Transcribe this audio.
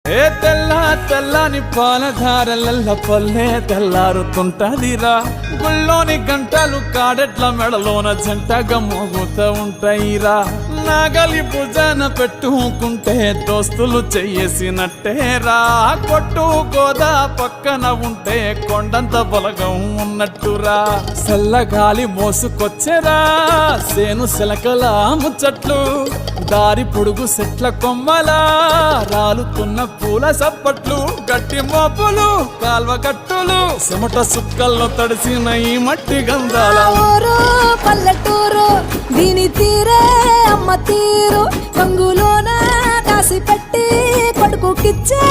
ఏ తెల్ల తెల్లని పాలధారలల్ల పల్లె తెల్లారుతుంటదిరా గుళ్ళోని గంటలు కాడెట్ల మెడలోన జంటగా మోగుతూ ఉంటాయిరా నాగలి భుజాన పెట్టుకుంటే దోస్తులు చెయ్యేసినట్టేరా కొట్టు గోదా పక్కన ఉంటే కొండంత బలగం ఉన్నట్టురా చల్లగాలి మోసుకొచ్చెరా సేను శిలకల ముచ్చట్లు దారి పొడుగు చెట్ల కొమ్మలా రాలుతున్న పూల సప్పట్లు గట్టి మోపులు కాల్వ కట్టులు చెమట సుక్కల్లో తడిసిన ఈ మట్టి గంధాల ఊరు పల్లెటూరు దీని తీరే అమ్మ తీరు రంగులోన కాసి పెట్టి కొడుకుకిచ్చే